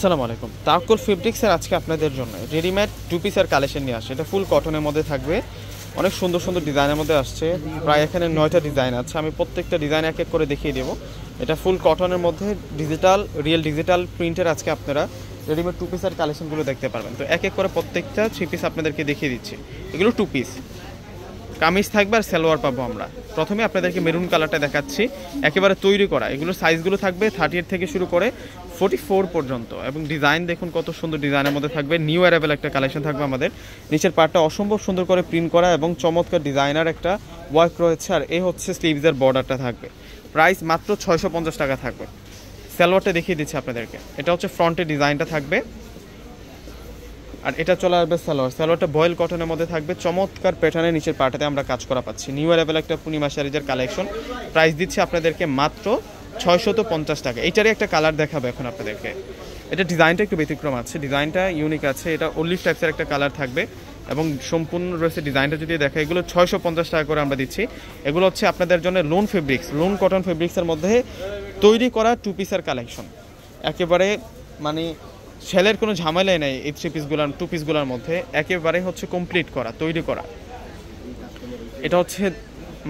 আসসালামু আলাইকুম। তাওয়াক্কুল ফেব্রিক্সের আজকে আপনাদের জন্য রেডিমেড টু পিসের কালেকশন নিয়ে আসছে। এটা ফুল কটনের মধ্যে থাকবে, অনেক সুন্দর সুন্দর ডিজাইনের মধ্যে আসছে। প্রায় এখানে 9টা ডিজাইন আছে, আমি প্রত্যেকটা ডিজাইন এক এক করে দেখিয়ে দেবো। এটা ফুল কটনের মধ্যে রিয়েল ডিজিটাল প্রিন্টের আজকে আপনারা রেডিমেড টু পিসের কালেকশনগুলো দেখতে পারবেন। তো এক এক করে প্রত্যেকটা 3 পিস আপনাদেরকে দেখিয়ে দিচ্ছি। এগুলো টু পিস, কামিজ থাকবে আর সালোয়ার পাবো আমরা। প্রথমে আপনাদেরকে মেরুন কালারটা দেখাচ্ছি, একেবারে তৈরি করা। এগুলোর সাইজগুলো থাকবে 38 থেকে শুরু করে 44 পর্যন্ত, এবং ডিজাইন দেখুন কত সুন্দর ডিজাইনের মধ্যে থাকবে। নিউ অ্যারাইভেল একটা কালেকশন থাকবে আমাদের। নিচের পার্টটা অসম্ভব সুন্দর করে প্রিন্ট করা এবং চমৎকার ডিজাইনার একটা ওয়ার্ক রয়েছে। আর এই হচ্ছে স্লিভসের বর্ডারটা থাকবে। প্রাইস মাত্র 650 টাকা থাকবে। সালোয়ারটা দেখিয়ে দিচ্ছি আপনাদেরকে। এটা হচ্ছে ফ্রন্টের ডিজাইনটা থাকবে, আর এটা চলে আসবে সালোয়ারটা বয়েল কটনের মধ্যে থাকবে। চমৎকার প্যাটার্নের নিচের পার্টটাতে আমরা কাজ করা পাচ্ছি। নিউ অ্যারাইভেল একটা পূর্ণিমা শাড়িজের কালেকশন। প্রাইস দিচ্ছি আপনাদেরকে মাত্র 650 টাকা। এইটারই একটা কালার দেখাবো এখন আপনাদেরকে। এটা ডিজাইনটা একটু ব্যতিক্রম আছে, ডিজাইনটা ইউনিক আছে। এটা অলিভ টাইপসের একটা কালার থাকবে এবং সম্পূর্ণ রয়েছে ডিজাইনটা যদি দেখা। এগুলো 650 টাকা করে আমরা দিচ্ছি। এগুলো হচ্ছে আপনাদের জন্য লোন কটন ফেব্রিক্সের মধ্যে তৈরি করা টু পিসের কালেকশন। একেবারে মানে সেলের কোনো ঝামেলাই নেই এই টু পিসগুলোর মধ্যে। একেবারে হচ্ছে কমপ্লিট করা, তৈরি করা। এটা হচ্ছে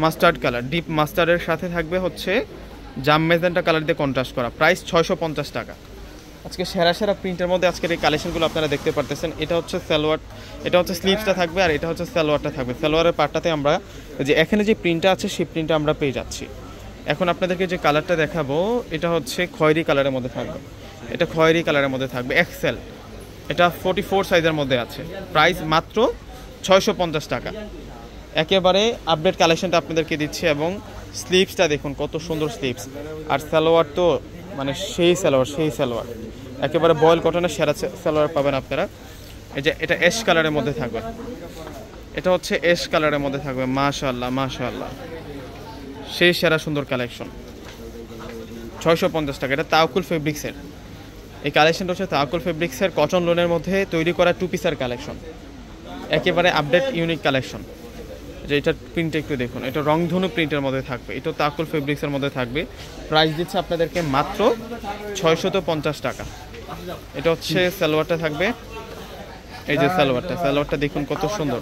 মাস্টার্ড কালার, ডিপ মাস্টার্ডের সাথে থাকবে হচ্ছে জাম মেজেন্টা কালার দিয়ে কন্ট্রাস্ট করা। প্রাইস 650 টাকা। আজকে সেরা প্রিন্টের মধ্যে আজকের এই কালেকশনগুলো আপনারা দেখতে পারতেছেন। এটা হচ্ছে সালোয়ার, এটা হচ্ছে স্লিভসটা থাকবে, আর এটা হচ্ছে সালোয়ারটা থাকবে। সালোয়ারের পার্টটাতে আমরা যে এখানে যে প্রিন্টটা আছে সেই প্রিন্টটা আমরা পেয়ে যাচ্ছি। এখন আপনাদেরকে যে কালারটা দেখাবো এটা হচ্ছে খয়েরি কালারের মধ্যে থাকবে। এটা খয়েরি কালারের মধ্যে থাকবে, এক্সেল। এটা 44 সাইজের মধ্যে আছে। প্রাইস মাত্র 650 টাকা। একেবারে আপডেট কালেকশনটা আপনাদেরকে দিচ্ছি। এবং স্লিভসটা দেখুন কত সুন্দর স্লিভস, আর সালোয়ার তো মানে সেই সালোয়ার একেবারে বয়েল কটনের সেরা সালোয়ার পাবেন আপনারা। এই যে এটা অ্যাশ কালারের মধ্যে থাকবে, এটা হচ্ছে অ্যাশ কালারের মধ্যে থাকবে। মাশাআল্লাহ সেই সেরা সুন্দর কালেকশন। 650 টাকা। এটা তাওয়াক্কুল ফেব্রিক্সের এই কালেকশনটা হচ্ছে তাওয়াক্কুল ফেব্রিক্সের কটন লোনের মধ্যে তৈরি করা টু পিসের কালেকশন। একেবারে আপডেট ইউনিক কালেকশন। যে এটার প্রিন্ট একটু দেখুন, এটা রংধনু প্রিন্টের মধ্যে থাকবে। এটা তাওয়াক্কুল ফেব্রিক্সের মধ্যে থাকবে। প্রাইস দিচ্ছে আপনাদেরকে মাত্র 650 টাকা। এটা হচ্ছে সালোয়ারটা থাকবে। এই যে সালোয়ারটা দেখুন কত সুন্দর।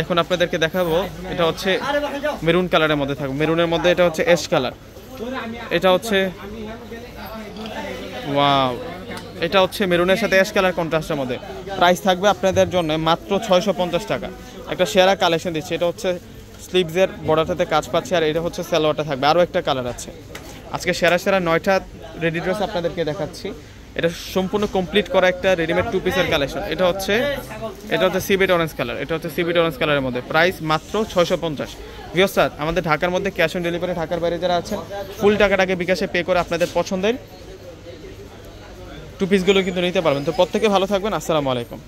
এখন আপনাদেরকে দেখাবো, এটা হচ্ছে মেরুন কালারের মধ্যে থাকবে। মেরুনের মধ্যে এটা হচ্ছে অ্যাশ কালার। এটা হচ্ছে ওয়াও, এটা হচ্ছে মেরুনের সাথে অ্যাশ কালার কন্ট্রাস্টের মধ্যে। প্রাইস থাকবে আপনাদের জন্য মাত্র 650 টাকা। একটা সেরা কালেকশন দিচ্ছে। এটা হচ্ছে স্লিভসের বর্ডারটাতে কাজ পাচ্ছে, আর এটা হচ্ছে সালোয়ারটা থাকবে। আরও একটা কালার আছে। আজকে সেরা 9টা রেডি ড্রেস আপনাদেরকে দেখাচ্ছি। এটা সম্পূর্ণ কমপ্লিট করা একটা রেডিমেড টু পিসের কালেকশন। এটা হচ্ছে সিবিট অরেঞ্জ কালার। এটা হচ্ছে সিবিট অরেঞ্জ কালারের মধ্যে। প্রাইস মাত্র 650। ভিউয়ার্স, আমাদের ঢাকার মধ্যে ক্যাশ অন ডেলিভারি, ঢাকার বাইরে যারা আছেন ফুল টাকাটাকে বিকাশে পে করে আপনাদের পছন্দের টু পিসগুলো কিন্তু নিতে পারবেন। তো প্রত্যেকে ভালো থাকবেন। আসসালামু আলাইকুম।